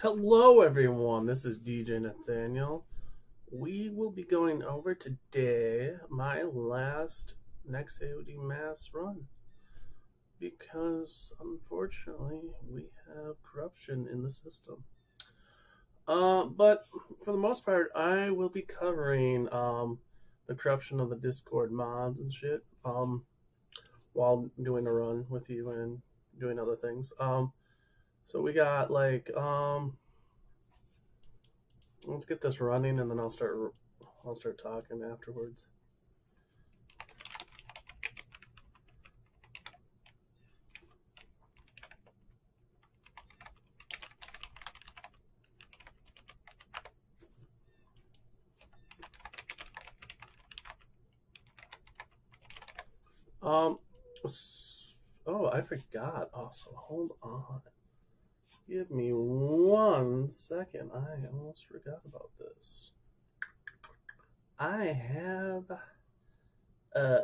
Hello, everyone. This is DJ Nathaniel. We will be going over today my last NexAoDMass run because unfortunately we have corruption in the system. But for the most part, I will be covering the corruption of the Discord mods and shit while doing a run with you and doing other things. So we got like let's get this running, and then I'll start talking afterwards. Oh, I forgot. Also, hold on. Give me 1 second. I almost forgot about this. I have a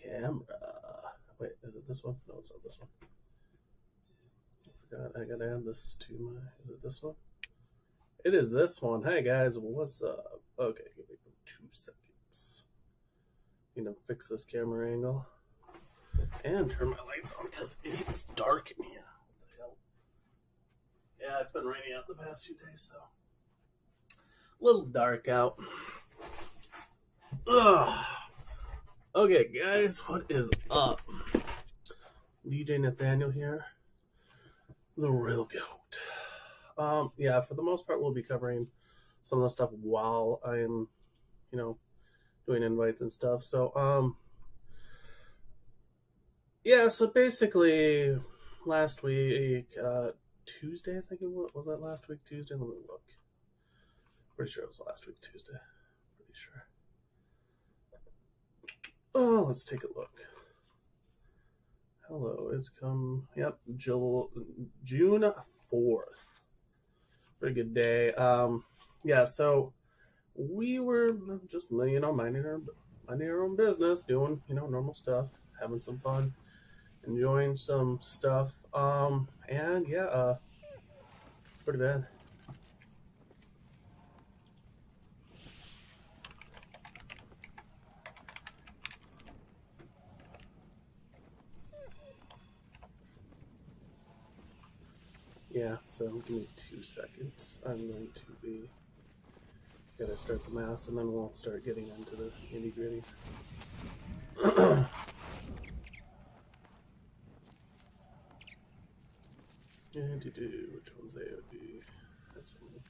camera. Wait, is it this one? No, it's not this one. I forgot. I gotta add this to my. Is it this one? It is this one. Hey guys, what's up? Okay, give me 2 seconds. Fix this camera angle and turn my lights on because it is dark in here. What the hell? Yeah, it's been raining out the past few days, so a little dark out. Ugh. Okay, guys, what is up? DJ Nathaniel here, the real goat. Yeah, for the most part, we'll be covering some of the stuff while I'm, doing invites and stuff. So, yeah, so basically, last week, Tuesday, I think it was that last week, Tuesday? Let me look. Pretty sure it was last week, Tuesday. Pretty sure. Oh, let's take a look. Hello, it's come, yep, June 4th. Pretty good day. Yeah, so we were just, minding our own business, doing, normal stuff, having some fun, enjoying some stuff. And yeah, it's pretty bad. Yeah, so give me 2 seconds. I'm going to be gotta start the mass, and then we'll start getting into the nitty-gritties. Which one's AOD? That's only.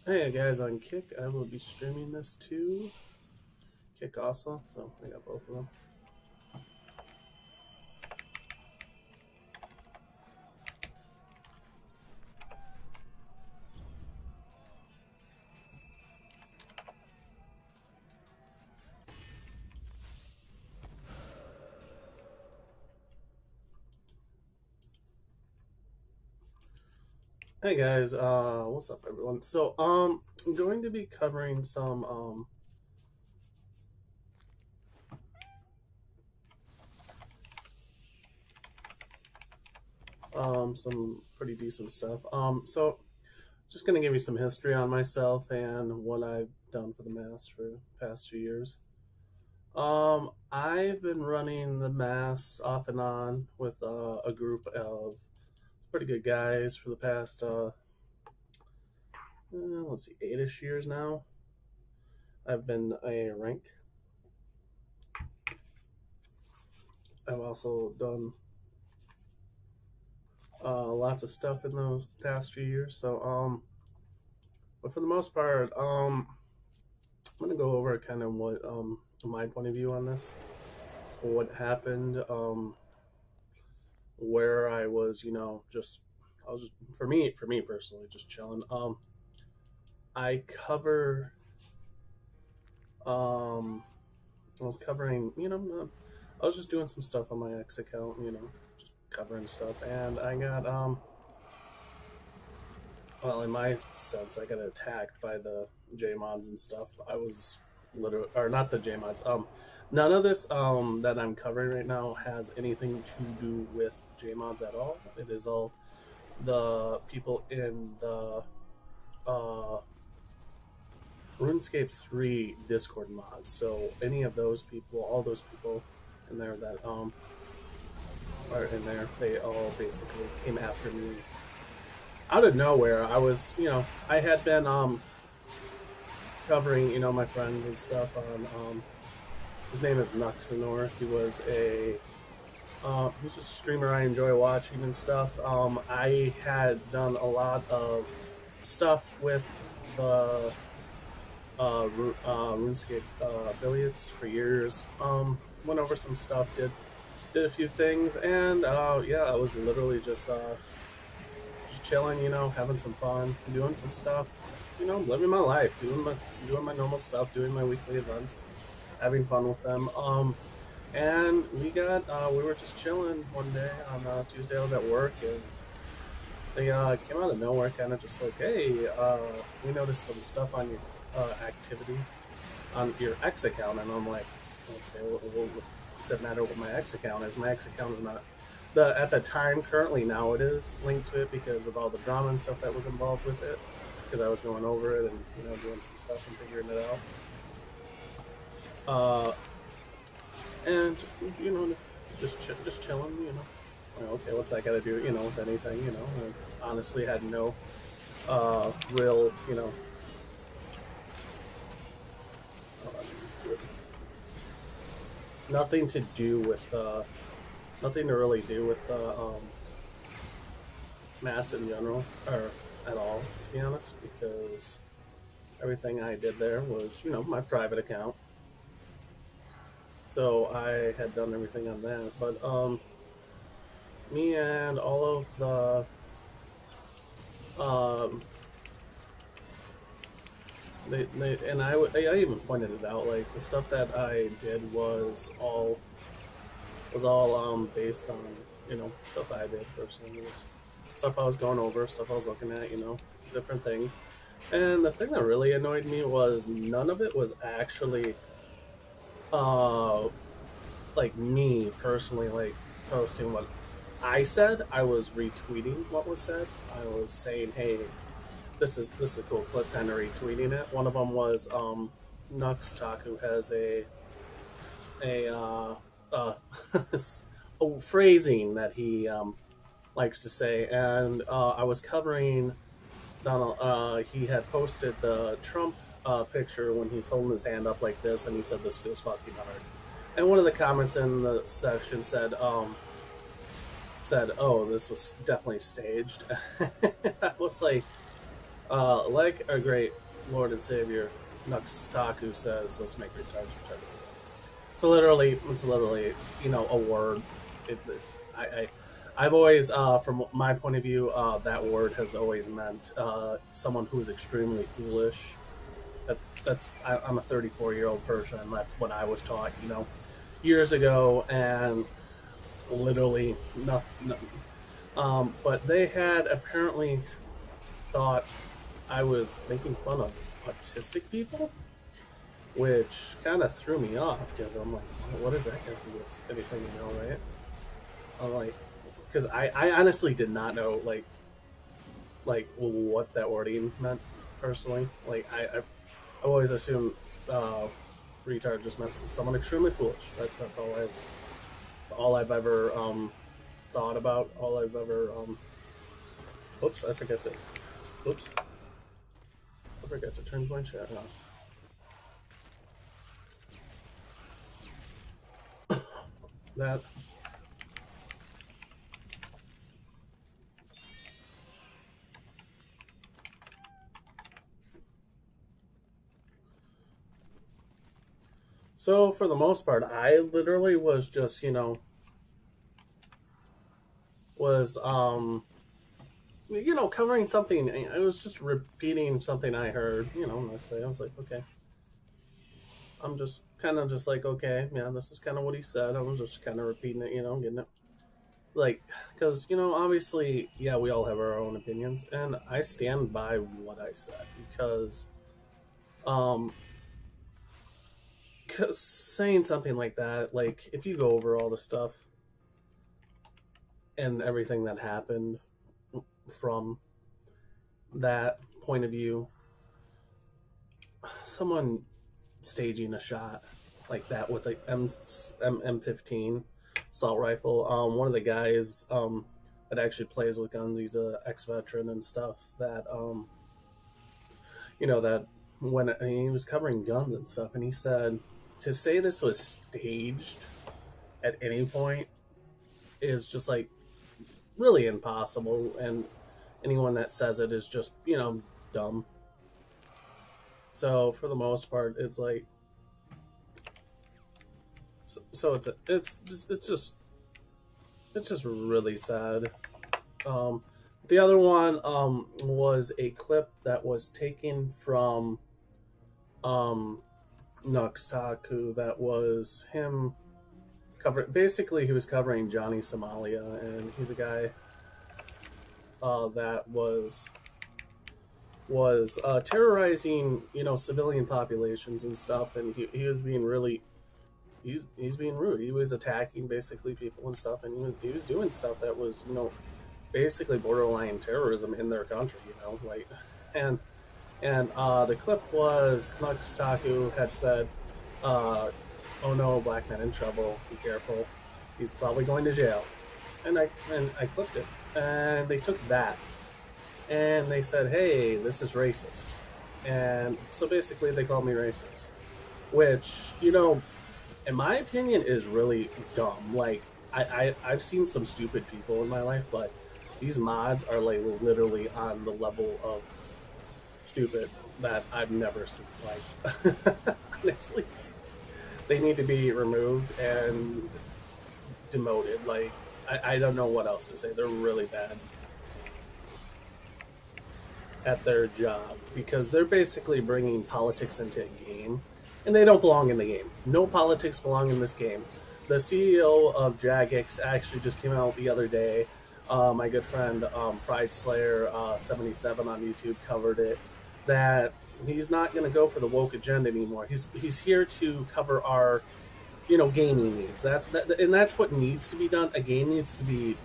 Hey guys, on Kick, I will be streaming this too. Kick also, so I got both of them. Hey guys, what's up everyone? So, I'm going to be covering some, some pretty decent stuff. So, just gonna give you some history on myself and what I've done for the mass for the past few years. I've been running the mass off and on with a group of pretty good guys for the past, let's see, 8-ish years now. I've been a rank. I've also done lots of stuff in those past few years. So, but for the most part, I'm gonna go over kind of what my point of view on this, what happened, where I was, I was just for me personally, just chilling. I cover, I was covering, I was just doing some stuff on my X account, just covering stuff, and I got, well, in my sense, I got attacked by the J mods and stuff. I was literally, or not the J mods, None of this that I'm covering right now has anything to do with JMods at all. It is all the people in the uh, RuneScape 3 Discord mods. So any of those people, all those people in there that are in there, they all basically came after me out of nowhere. I was, I had been covering, my friends and stuff on his name is NexAoDMass. He's just a streamer I enjoy watching and stuff. I had done a lot of stuff with the RuneScape affiliates for years. Went over some stuff, did a few things, and yeah, I was literally just chilling, having some fun, doing some stuff, living my life, doing my normal stuff, doing my weekly events, having fun with them. And we were just chilling one day on Tuesday. I was at work, and they came out of nowhere, kind of just like, hey, we noticed some stuff on your activity on your X account, and I'm like, okay, what's it matter what my X account is? My X account is not at the time. Currently, now it is linked to it because of all the drama and stuff that was involved with it. Because I was going over it and doing some stuff and figuring it out. And just chilling, okay, what's that got to do, with anything, and honestly had no real, nothing to really do with the mass in general, or at all, to be honest, because everything I did there was, my private account. So I had done everything on that, but me and all of the I even pointed it out, like the stuff that I did was all based on stuff I did personally. It was stuff I was going over, stuff I was looking at, different things. And the thing that really annoyed me was none of it was actually like me personally, like posting what I said. I was retweeting what was said. I was saying, hey, this is a cool clip, kind of retweeting it. One of them was NexAoDMass, who has a phrasing that he likes to say, and I was covering Donald. He had posted the Trump picture when he's holding his hand up like this, and he said, "This goes fucking hard." And one of the comments in the section said, "Oh, this was definitely staged." I was like our great Lord and Savior NexAoDMass says, "Let's make retards retarded." So literally, it's literally a word. I've always, from my point of view, that word has always meant someone who is extremely foolish. I'm a 34-year-old person. That's what I was taught, years ago, and literally nothing. But they had apparently thought I was making fun of autistic people, which kind of threw me off because I'm like, what is that got to do with anything, right? I'm like, because I honestly did not know like what that wording meant personally. Like I always assumed retard just meant someone extremely foolish. That's all I've ever thought about. All I've ever oops, I forgot to turn my chat on. That. So for the most part, I literally was just, covering something. I was just repeating something I heard, let's say. I was like, okay. I'm just kind of just like, okay, yeah, this is kind of what he said. I was just kind of repeating it, getting it. Like, because, obviously, yeah, we all have our own opinions, and I stand by what I said because, because saying something like that, like if you go over all the stuff and everything that happened from that point of view, someone staging a shot like that with the M15 assault rifle. One of the guys that actually plays with guns, he's a ex-veteran and stuff. That that when he was covering guns and stuff, and he said to say this was staged at any point is just like really impossible, and anyone that says it is just dumb. So for the most part, it's like so it's just really sad. The other one was a clip that was taken from NexAoDMass. That was him basically he was covering Johnny Somalia, and he's a guy that was terrorizing civilian populations and stuff, and he was being really he's being rude. He was attacking basically people and stuff, and he was doing stuff that was basically borderline terrorism in their country, like and the clip was NexAoDMass had said, "Oh no, black man in trouble. Be careful. He's probably going to jail." And I clipped it, and they took that, and they said, "Hey, this is racist," and so basically they called me racist, which in my opinion is really dumb. Like I've seen some stupid people in my life, but these mods are like literally on the level of stupid that I've never seen. Like honestly, they need to be removed and demoted. Like I don't know what else to say. They're really bad at their job because they're basically bringing politics into a game, and they don't belong in the game. No politics belong in this game. The CEO of Jagex actually just came out the other day. My good friend Pride Slayer 77 on YouTube covered it. That he's not going to go for the woke agenda anymore. He's here to cover our gaming needs. That's what needs to be done. A game needs to be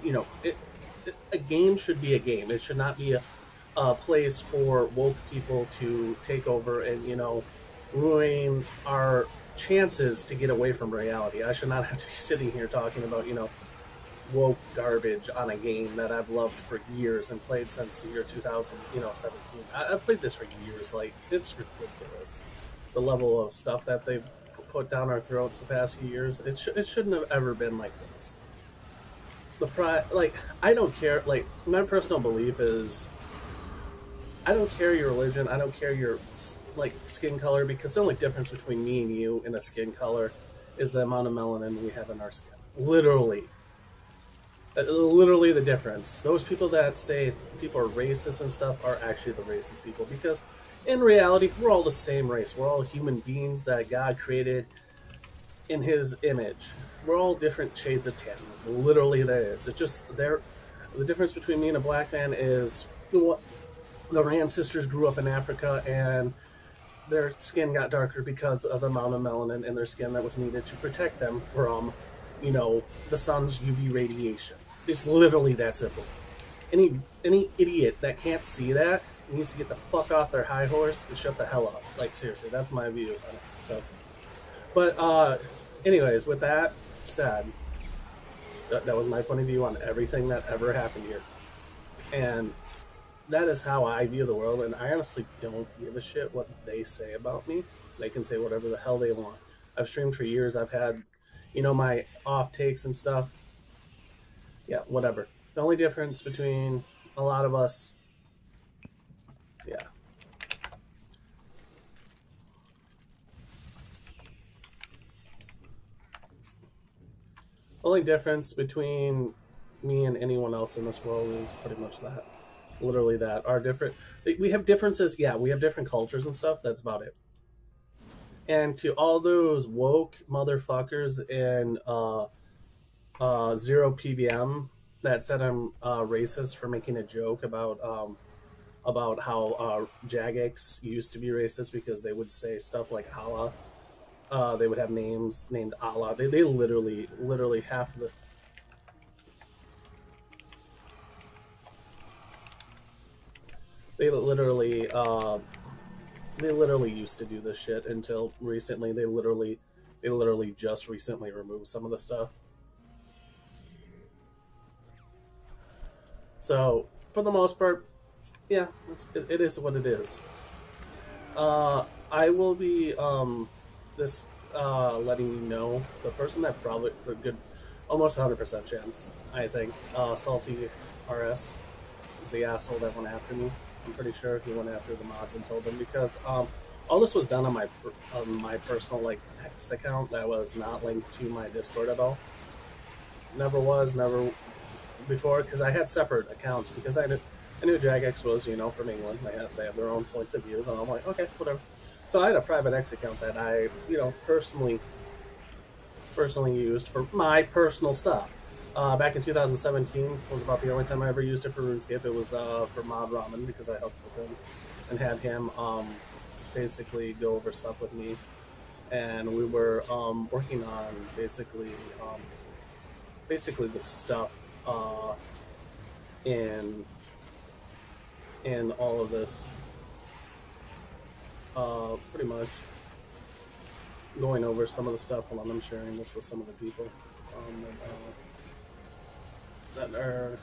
a game should be a game. It should not be a place for woke people to take over and ruin our chances to get away from reality. I should not have to be sitting here talking about woke garbage on a game that I've loved for years and played since the year 2017. I've played this for years. Like, it's ridiculous the level of stuff that they've put down our throats the past few years. It shouldn't have ever been like this. I don't care. Like, my personal belief is I don't care your religion. I don't care your skin color, because the only difference between me and you in a skin color is the amount of melanin we have in our skin. Literally the difference. Those people that say people are racist and stuff are actually the racist people, because in reality we're all the same race. We're all human beings that God created in his image. We're all different shades of tan. Literally there is. It's just the difference between me and a black man is their ancestors grew up in Africa and their skin got darker because of the amount of melanin in their skin that was needed to protect them from the sun's UV radiation. It's literally that simple. Any idiot that can't see that needs to get the fuck off their high horse and shut the hell up. Like, seriously, that's my view on it. So, but anyways, with that said, that was my point of view on everything that ever happened here, and that is how I view the world. And I honestly don't give a shit what they say about me. They can say whatever the hell they want. I've streamed for years. I've had my off takes and stuff. Yeah, whatever. The only difference between a lot of us, yeah. Only difference between me and anyone else in this world is pretty much that. Literally that. We have differences. Yeah, we have different cultures and stuff. That's about it. And to all those woke motherfuckers in Zero PVM that said I'm racist for making a joke about how Jagex used to be racist because they would say stuff like "Allah." they would have names named Allah. They literally half of the they literally they literally used to do this shit until recently. They literally just recently removed some of the stuff. So for the most part, yeah, it is what it is. I will be this letting you know the person that probably the good almost 100% chance I think Salty RS is the asshole that went after me. I'm pretty sure he went after the mods and told them because all this was done on my personal like X account that was not linked to my Discord at all. Never before because I had separate accounts because I knew Jagex was from England. They have their own points of views, and I'm like okay whatever. So I had a private X account that I personally used for my personal stuff. Back in 2017 was about the only time I ever used it for RuneScape. It was for Mod Ramen because I helped with him and had him basically go over stuff with me, and we were working on basically the stuff in all of this. Pretty much going over some of the stuff while I'm sharing this with some of the people that are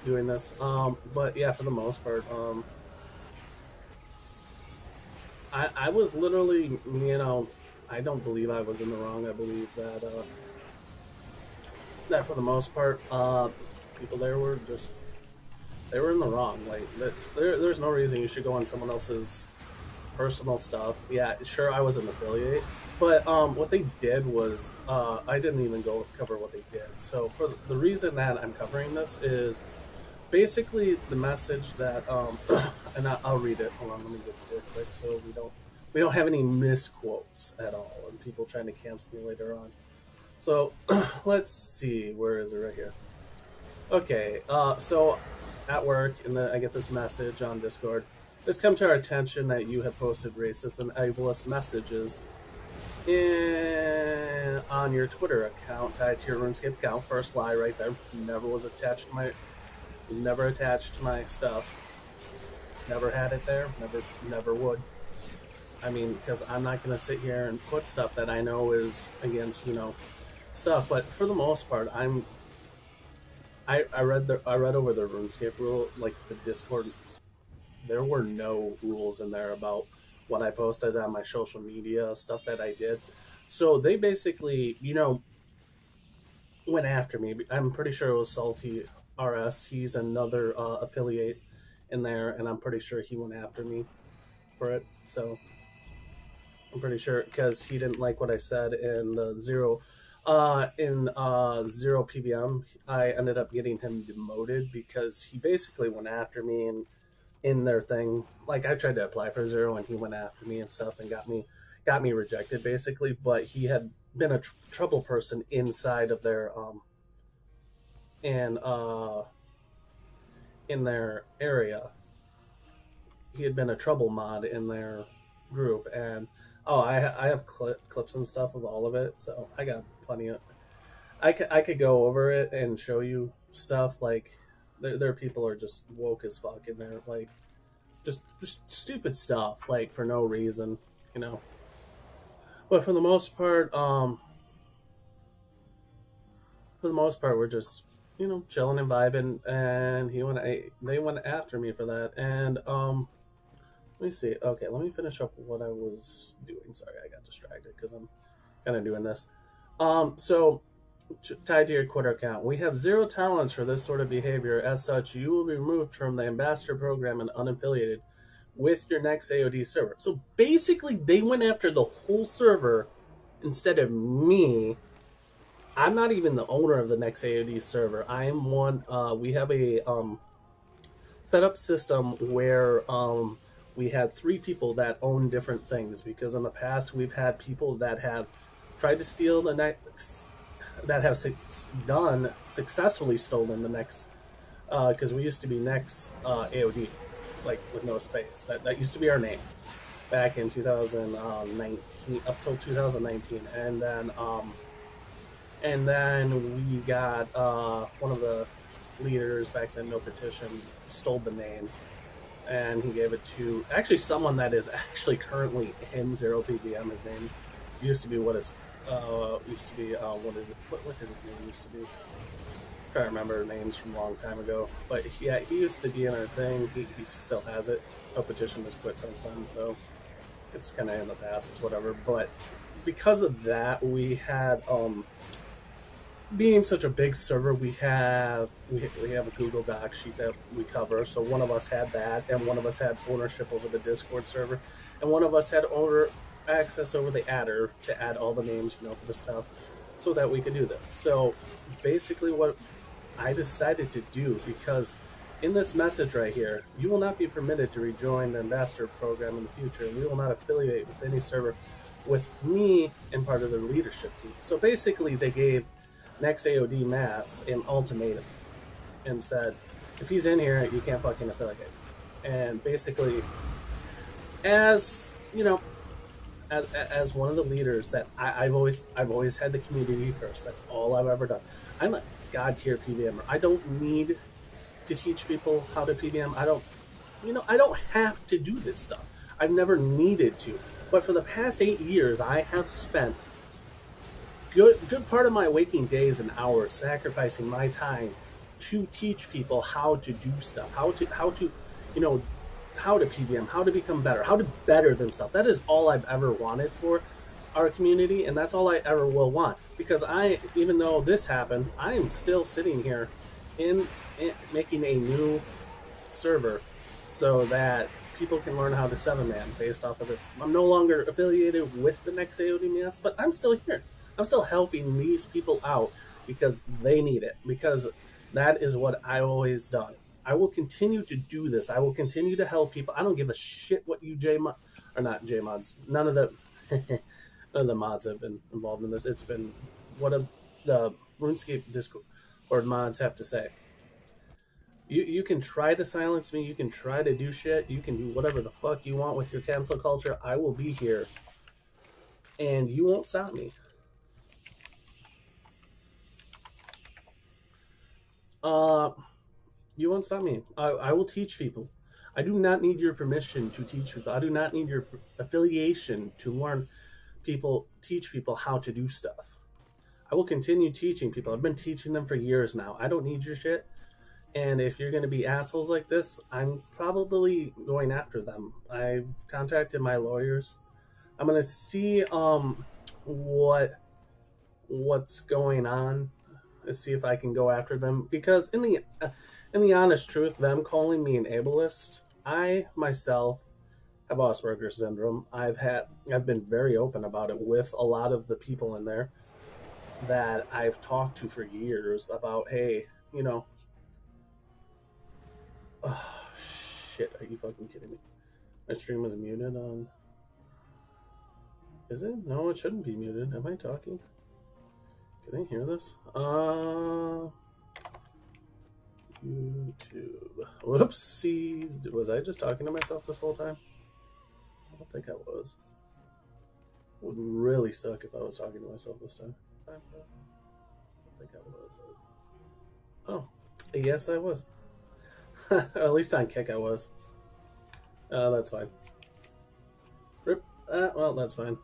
doing this. But yeah, for the most part, I was literally, I don't believe I was in the wrong. I believe that for the most part, people there were just they were in the wrong. Like there's no reason you should go on someone else's personal stuff. Yeah, sure, I was an affiliate, but what they did was I didn't even go cover what they did. So for the reason that I'm covering this is basically the message that and I'll read it. Hold on, let me get to it quick so we don't have any misquotes at all and people trying to cancel me later on. So let's see, where is it? Right here. Okay, so at work, and then I get this message on Discord. It's come to our attention that you have posted racist and ableist messages on your Twitter account tied to your RuneScape account. First lie right there. Never attached to my stuff. Never had it there. Never would. I mean, because I'm not going to sit here and put stuff that I know is against, stuff. But for the most part, I read over the RuneScape rule, like the Discord. There were no rules in there about what I posted on my social media, stuff that I did. So they basically, went after me. I'm pretty sure it was Salty RS. He's another affiliate in there, and I'm pretty sure he went after me for it. So I'm pretty sure because he didn't like what I said in the zero PVM. I ended up getting him demoted because he basically went after me and in their thing. Like I tried to apply for zero and he went after me and stuff and got me rejected basically. But he had been a trouble person inside of their in their area. He had been a trouble mod in their group, and I have clips and stuff of all of it, so I got plenty of. I could go over it and show you stuff like their people are just woke as fuck in there, like just stupid stuff like for no reason, But for the most part, we're just chilling and vibing, and they went after me for that, and let me see. Okay, let me finish up what I was doing. Sorry, I got distracted because I'm kind of doing this. So tied to your Twitter account, we have zero tolerance for this sort of behavior. As such, you will be removed from the ambassador program and unaffiliated with your next AOD server. So basically, they went after the whole server instead of me. I'm not even the owner of the next AOD server. I am one. We have a setup system where we had 3 people that own different things, because in the past we've had people that have tried to steal the next, that have successfully stolen the next, because we used to be next AOD, like with no space. That used to be our name. back in 2019 up till 2019, and then we got one of the leaders back then, No Petition, stole the name, and he gave it to actually someone that is actually currently in Zero PVM. His name used to be what is what is it? What did his name used to be? I'm trying to remember names from a long time ago. But yeah, he used to be in our thing. He still has it. No Petition has quit since then, so it's kind of in the past. It's whatever. But because of that, we had being such a big server, we have a Google Doc sheet that we cover. So one of us had that, and one of us had ownership over the Discord server, and one of us had owner access over the adder to add all the names, for the stuff, so that we could do this. So basically, what I decided to do, because in this message right here, you will not be permitted to rejoin the ambassador program in the future, and we will not affiliate with any server with me and part of the leadership team. So basically, they gave NexAoDMass an ultimatum and said, if he's in here, you can't fucking affiliate. And basically, as as one of the leaders that I've always had the community first. That's all I've ever done. I'm a god tier PVMer. I don't need to teach people how to PVM. I don't have to do this stuff. I've never needed to. But for the past 8 years, I have spent good part of my waking days and hours sacrificing my time to teach people how to do stuff, how to how to PVM, how to become better, how to better themselves. That is all I've ever wanted for our community, and that's all I ever will want. Because even though this happened, I am still sitting here in making a new server so that people can learn how to 7-man based off of this. I'm no longer affiliated with the NexAoDMass, but I'm still here. I'm still helping these people out because they need it, because that is what I've always done. I will continue to do this. I will continue to help people. I don't give a shit what you or not J mods. None of the none of the mods have been involved in this. It's been what the RuneScape Discord mods have to say. You can try to silence me. You can try to do shit. You can do whatever the fuck you want with your cancel culture. I will be here, and you won't stop me. You won't stop me. I will teach people. I do not need your permission to teach people. I do not need your affiliation to teach people how to do stuff. I will continue teaching people. I've been teaching them for years now. I don't need your shit. And if you're going to be assholes like this, I'm probably going after them. I've contacted my lawyers. I'm going to see what's going on, to see if I can go after them, because in the honest truth, them calling me an ableist, I myself have Asperger's syndrome. I've been very open about it with a lot of the people in there that I've talked to for years about, hey, oh shit, are you fucking kidding me? My stream was muted on. Is it? No, it shouldn't be muted. Am I talking? Can they hear this? YouTube. Whoopsies. Was I just talking to myself this whole time? I don't think I was. It would really suck if I was talking to myself this time. I don't think I was. Oh, yes, I was. At least on Kick I was. That's fine. Rip. Well, that's fine.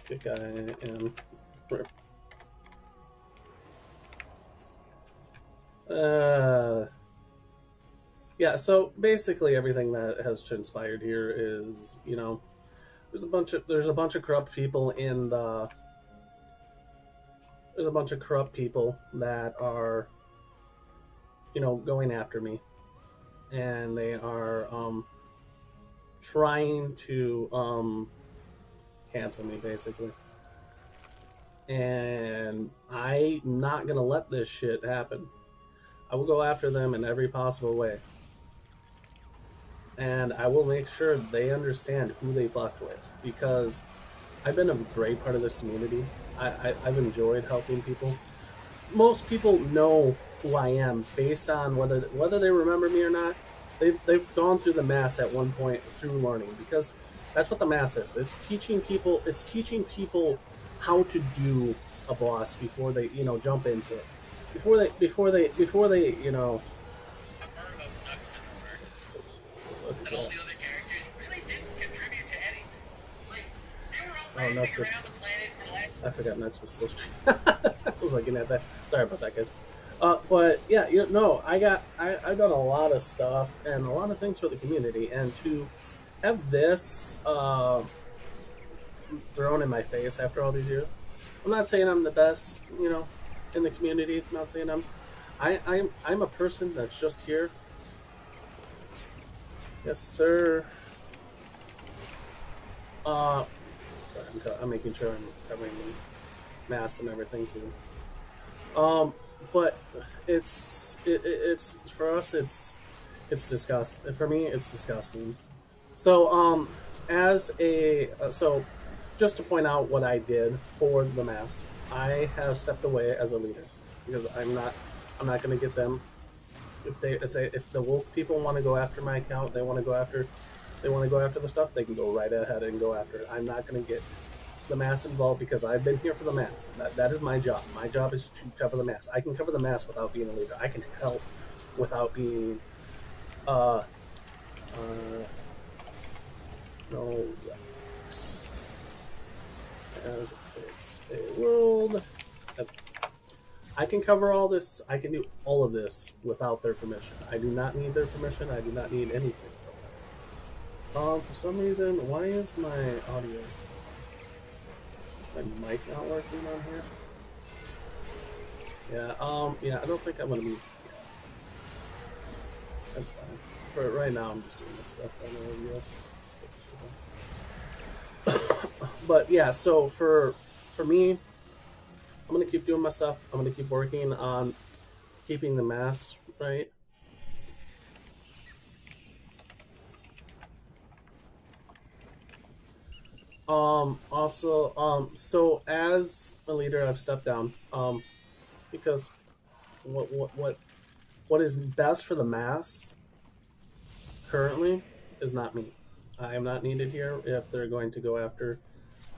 Kick I am. Rip. Yeah, so basically everything that has transpired here is, there's a bunch of corrupt people in the there's a bunch of corrupt people that are going after me, and they are trying to cancel me basically, and I'm not gonna let this shit happen. I will go after them in every possible way, and I will make sure they understand who they fucked with, because I've been a great part of this community. I've enjoyed helping people. Most people know who I am based on whether they remember me or not. they've gone through the mass at one point through learning, because that's what the mass is. It's teaching people. It's teaching people how to do a boss before they jump into it. Before they oops, what is And all that? the other characters really didn't contribute to anything. Like, they were all Oh, prancing Nexus. around the planet for like. I forgot Nex was still streaming. I was looking at that. Sorry about that, guys. But yeah, I've done a lot of stuff and a lot of things for the community, and to have this thrown in my face after all these years. I'm not saying I'm the best, in the community. I'm not saying I'm a person that's just here. Yes, sir. Uh, sorry, I'm making sure I'm covering the mass and everything too. But it's for us. It's disgusting. For me, it's disgusting. So as a so just to point out what I did for the mass, I have stepped away as a leader because I'm not going to get them. If the woke people want to go after my account, they want to go after the stuff, they can go right ahead and go after it. I'm not going to get the mass involved because I've been here for the mass. That is my job. My job is to cover the mass. I can cover the mass without being a leader. I can help without being uh no Rex as it's a world. I can cover all this. I can do all of this without their permission. I do not need their permission. I do not need anything from them. For some reason, why is my audio, my mic not working on here? Yeah, I don't think I'm gonna be. Yeah, that's fine. For right now, I'm just doing this stuff on OBS. But yeah, so for me, I'm gonna keep doing my stuff. I'm gonna keep working on keeping the mass right. Also, so as a leader, I've stepped down. Because what is best for the mass currently is not me. I am not needed here if they're going to go after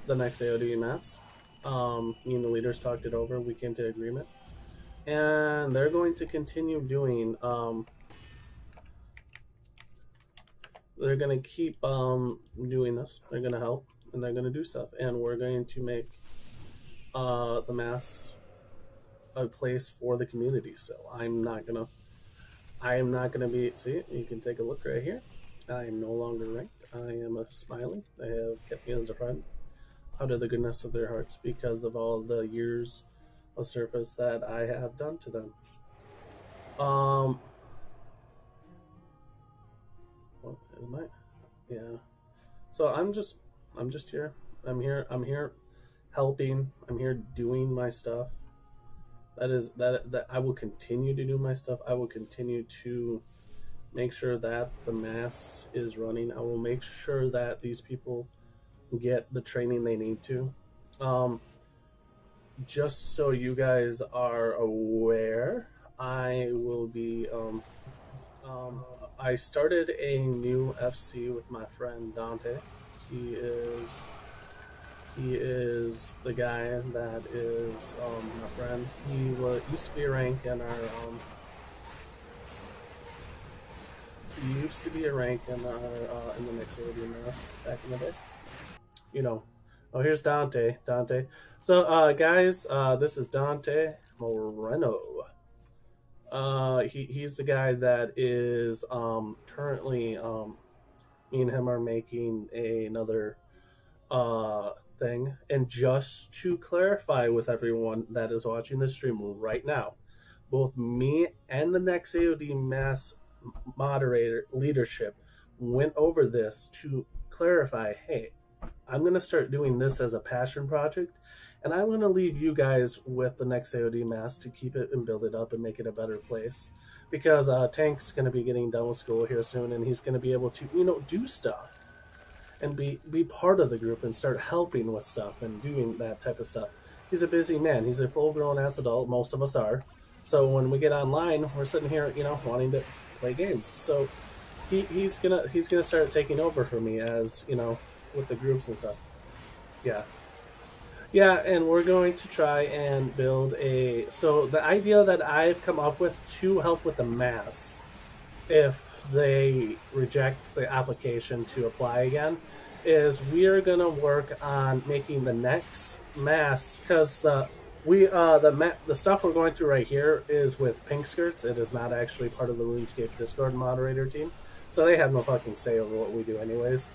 the next NexAoDMass. Me and the leaders talked it over. We came to agreement, and they're going to continue doing. They're going to keep doing this. They're going to help, and they're going to do stuff, and we're going to make the mass a place for the community. So I am not gonna be. See, you can take a look right here. I am no longer ranked. I am a smiley. They have kept me as a friend out of the goodness of their hearts because of all the years of service that I have done to them. What am I? Yeah. So I'm just here. I'm here helping. I'm here doing my stuff. That I will continue to do my stuff. I will continue to make sure that the mass is running. I will make sure that these people get the training they need to. Just so you guys are aware, I will be. I started a new FC with my friend Dante. He is the guy that is my friend. He used to be a rank in our in the NexAoDMass back in the day. Oh, here's Dante. So guys, this is Dante Moreno. He's the guy that is currently me and him are making another thing. And just to clarify with everyone that is watching this stream right now, both me and the NexAoDMass moderator leadership went over this to clarify, hey, I'm going to start doing this as a passion project, and I'm going to leave you guys with the NexAoDMass to keep it and build it up and make it a better place, because Tank's going to be getting done with school here soon, and he's going to be able to do stuff and be part of the group and start helping with stuff and doing that type of stuff. He's a busy man. He's a full-grown ass adult. Most of us are. So when we get online, we're sitting here, wanting to play games. So he's gonna start taking over for me, as you know, with the groups and stuff. Yeah. Yeah, and we're going to try and build a. So the idea that I've come up with to help with the mass, if they reject the application to apply again, is we are gonna work on making the next mass, because the stuff we're going through right here is with Pink Skirts. It is not actually part of the RuneScape Discord moderator team, so they have no fucking say over what we do, anyways.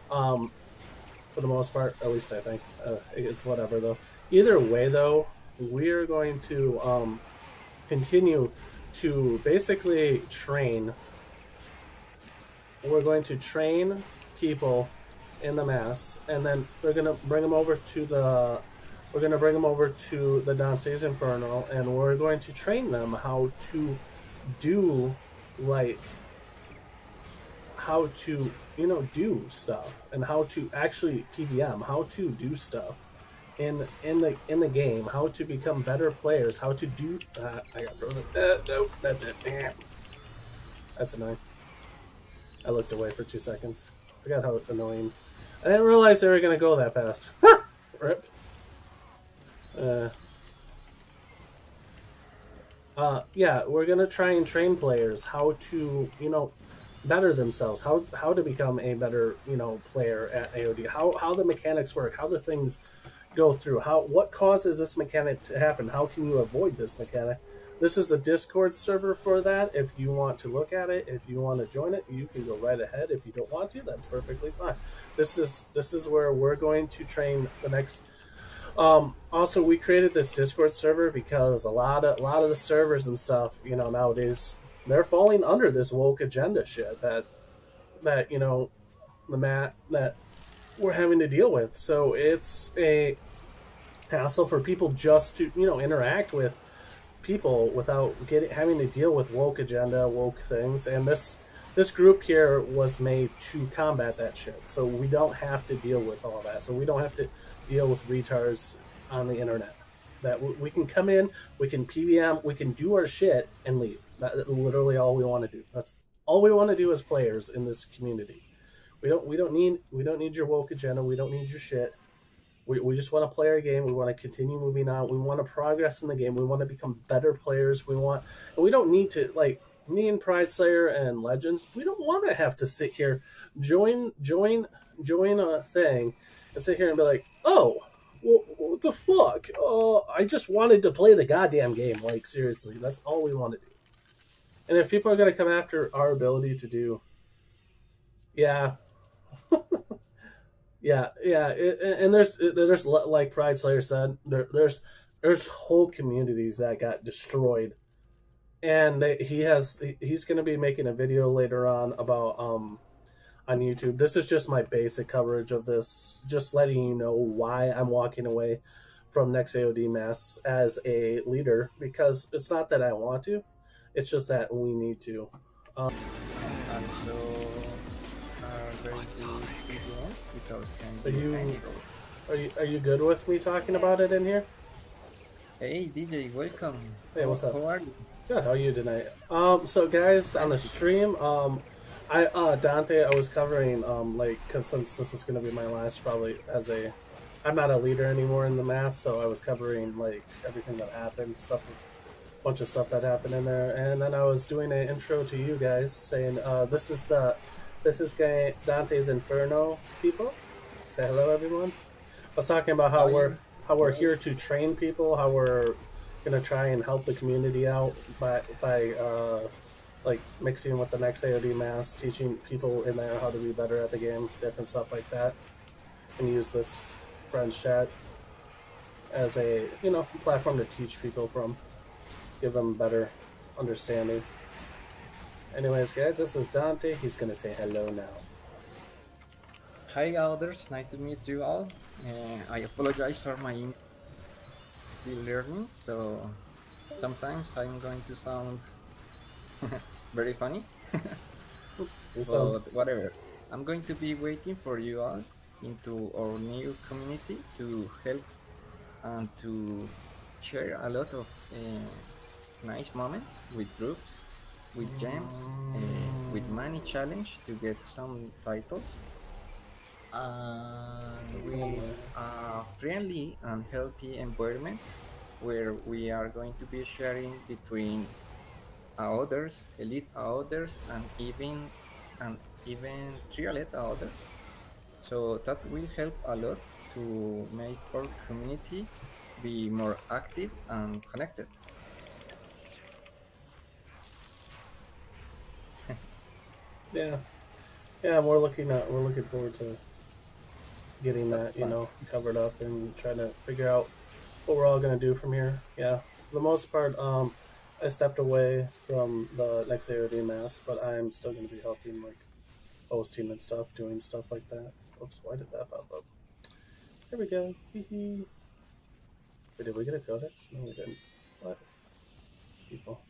For the most part, at least I think. It's whatever though. Either way, though, we're going to continue to basically train. We're going to train people in the mass, and then we're gonna bring them over to the. We're gonna bring them over to the Dante's Inferno, and we're going to train them how to do like how to do stuff, and how to actually PVM, how to do stuff in the game, how to become better players, how to do. I got frozen. No, that's it. Damn. That's annoying. I looked away for 2 seconds. Forgot how annoying. I didn't realize they were gonna go that fast. Rip. Yeah, we're gonna try and train players how to, better themselves, how to become a better, player at AOD, how the mechanics work, how the things go through, what causes this mechanic to happen, how can you avoid this mechanic. This is the Discord server for that. If you want to look at it, if you want to join it, you can go right ahead. If you don't want to, that's perfectly fine. This is where we're going to train the next. Also, we created this Discord server because a lot of the servers and stuff, nowadays they're falling under this woke agenda shit that that we're having to deal with. So it's a hassle for people just to interact with people without having to deal with woke agenda, woke things. And this group here was made to combat that shit, so we don't have to deal with all that. So we don't have to deal with retards on the internet. That we can come in, we can PVM, we can do our shit and leave. That's literally all we want to do. That's all we want to do as players in this community. We don't need your woke agenda. We don't need your shit. We just want to play our game. We want to continue moving on. We want to progress in the game. We want to become better players. And we don't need to, like me and Pride Slayer and Legends, we don't want to have to sit here, join a thing, and sit here and be like, oh, well, what the fuck? I just wanted to play the goddamn game. Like, seriously, that's all we want to do. And if people are going to come after our ability to do, yeah. Yeah, and there's like Pride Slayer said, there's whole communities that got destroyed, and he's going to be making a video later on about on YouTube. This is just my basic coverage of this, just letting you know why I'm walking away from NexAoDMass as a leader, because it's not that I want to, it's just that we need to. Are you good with me talking about it in here? Hey DJ, welcome. Hey, what's up? How are you? Good. How are you tonight? So guys, on the stream, Dante, I was covering because since this is gonna be my last, probably I'm not a leader anymore in the mass, so I was covering like everything that happened, a bunch of stuff that happened in there, and then I was doing an intro to you guys, saying this is Dante's Inferno people. Say hello, everyone. I was talking about how we're here to train people, how we're gonna try and help the community out by like mixing with the NexAoDMass, teaching people in there how to be better at the game, different stuff like that, and use this friends chat as a platform to teach people from, give them better understanding. Anyways, guys, this is Dante. He's gonna say hello now. Hi others, nice to meet you all. I apologize for my learning, so sometimes I'm going to sound very funny. But whatever. I'm going to be waiting for you all into our new community to help and to share a lot of nice moments with groups with gems, with money challenge to get some titles, and with a friendly and healthy environment where we are going to be sharing between others, elite others, and even trialette others. So that will help a lot to make our community be more active and connected. Yeah, yeah. We're looking forward to getting That's that, you fun. know, covered up and trying to figure out what we're all gonna do from here. Yeah, for the most part, I stepped away from the NexAoDMass, but I'm still gonna be helping like hosting and stuff, doing stuff like that. Oops, why did that pop up? There we go. Hee hee. Wait, did we get a codex? No, we didn't. What? People.